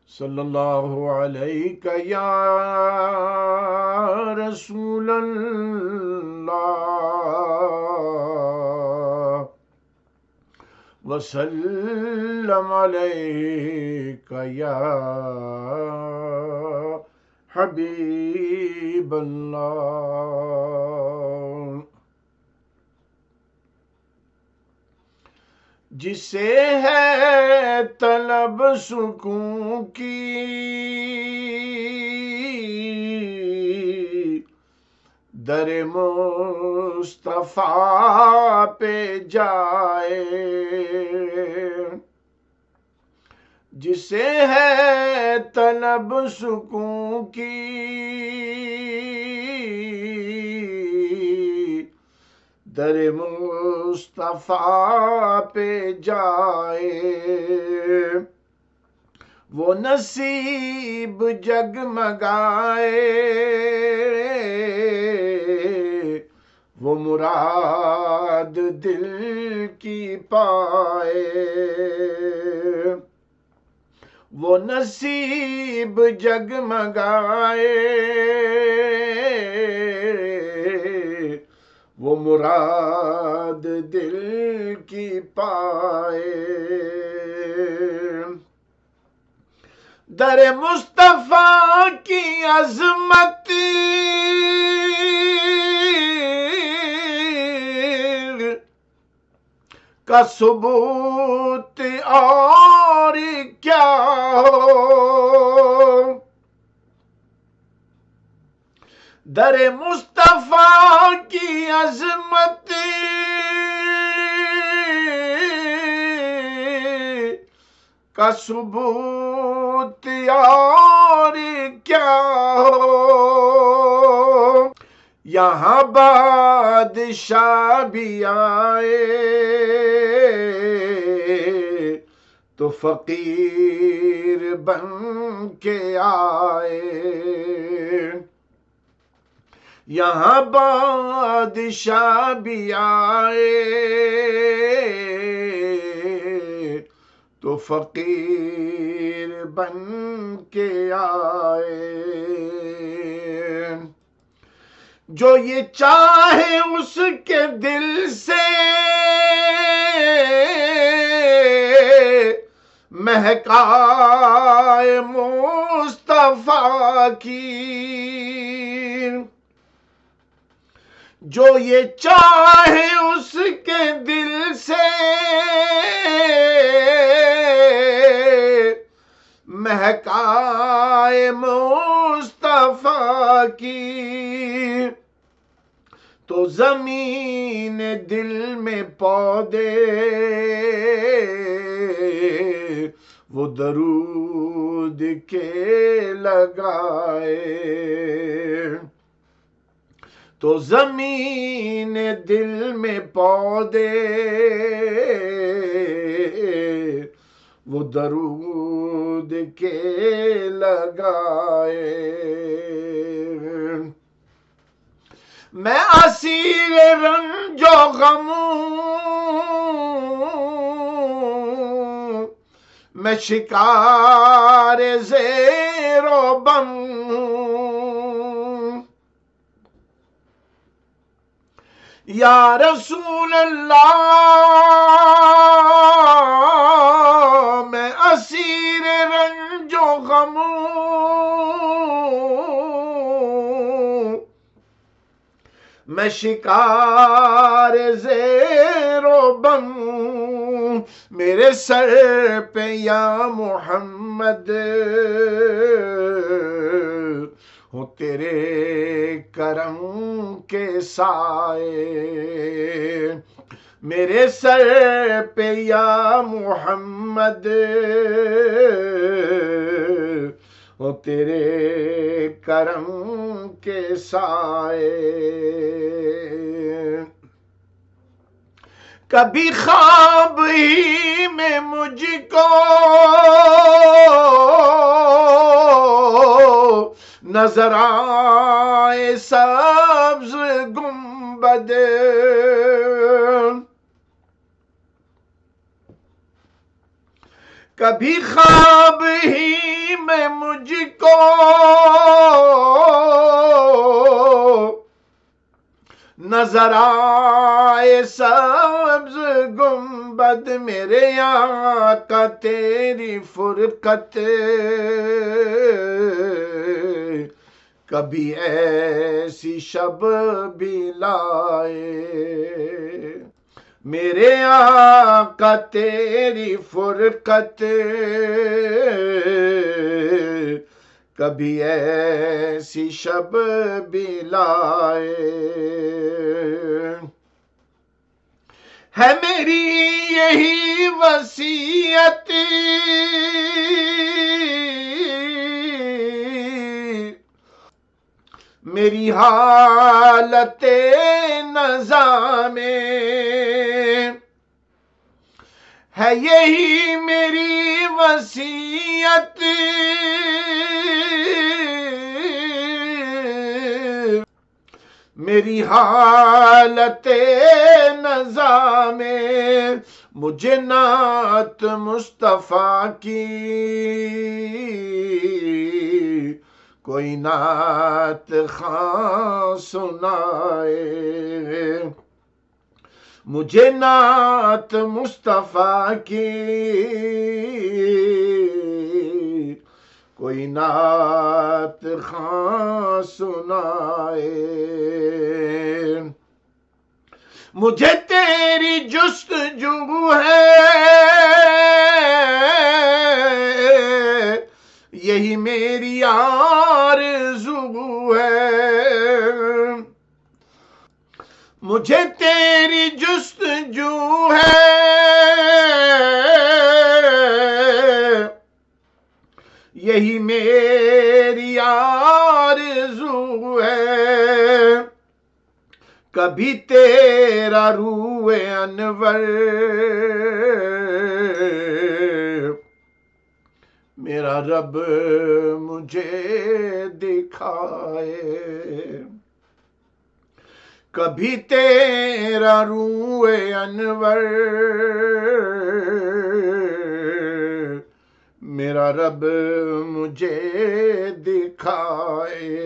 صلی اللہ علیہ یا رسول اللہ وسلم علیک یا حبیب اللہ۔ جسے ہے طلب سکون کی در مصطفیٰ پہ جائے، جسے ہے طلب سکون کی در مصطفیٰ پہ جائے، وہ نصیب جگمگائے، وہ مراد دل کی پائے، وہ نصیب جگمگائے، وہ مراد دل کی پائے۔ در مصطفیٰ کی عظمت کا ثبوت اور کیا ہو، در مصطفیٰ کی عظمت کا ثبوت اور کیا ہو، یہاں بادشاہ بھی آئے تو فقیر بن کے آئے، یہاں بادشاہ بھی آئے تو فقیر بن کے آئے، جو یہ چاہے اس کے دل سے مہکائے مصطفیٰ کی، جو یہ چاہے اس کے دل سے مہکائے مصطفیٰ کی، تو زمین دل میں پودے وہ درود کے لگائے، تو زمین دل میں پودے وہ درود کے لگائے۔ میں اسیر رنج و غم میں شکار زیر و بم، یا رسول اللہ میں اسیر رنج و غم میں شکار زیر و بم، میرے سر پہ یا محمد ہو تیرے کرم کے سائے، میرے سر پہ یا محمد ہو تیرے کرم کے سائے۔ کبھی خواب ہی میں مجھ کو نظر آئے سبز گنبد، کبھی خواب ہی نظر آئے سبز گنبد میرے آقا تیری فرقت، کبھی ایسی شب بھی لائے میرے آقا تیری فرقت، کبھی ایسی شب بھی لائے۔ ہے میری یہی وصیت میری حالت نزا میں، ہے یہی میری وصیت میری حالت نزا میں، مجھے نعت مصطفیٰ کی کوئی نعت خواں سنائے، مجھے نعت مصطفیٰ کی کوئی نعت خواں سنائے۔ مجھے تیری جستجو ہے یہی میری آرزو ہے، مجھے تیری جستجو ہے یہی میری آرزو ہے، کبھی تیرا روح انور میرا رب مجھے دکھائے، کبھی تیرا روح انور میرا رب مجھے دکھائے۔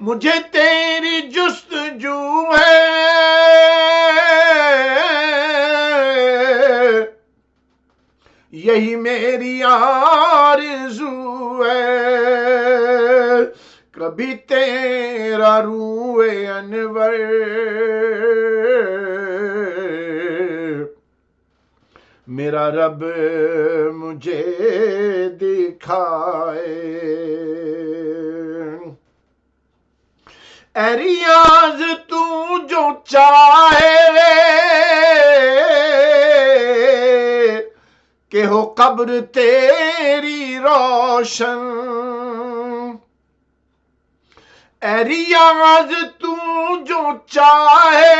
مجھے تیری جستجو ہے یہی میری آرزو ہے، کبھی تیرا روح انور میرا رب مجھے دکھائے۔ اے ریاض تو جو چاہے کہ ہو قبر تیری روشن، اے ریاض تو جو چاہے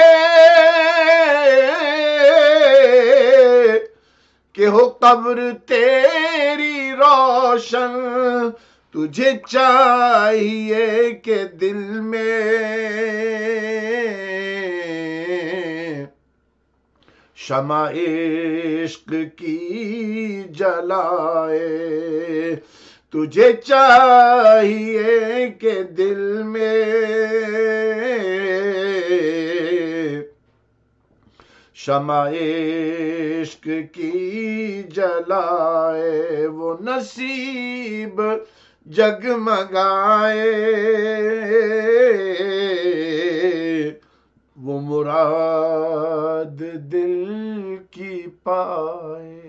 کہ ہو قبر تیری روشن، تجھے چاہیے کہ دل میں شمع عشق کی جلائے، تجھے چاہیے کہ دل میں شمع عشق کی جلائے، وہ نصیب جگمگائے وہ مراد دل کی پائے۔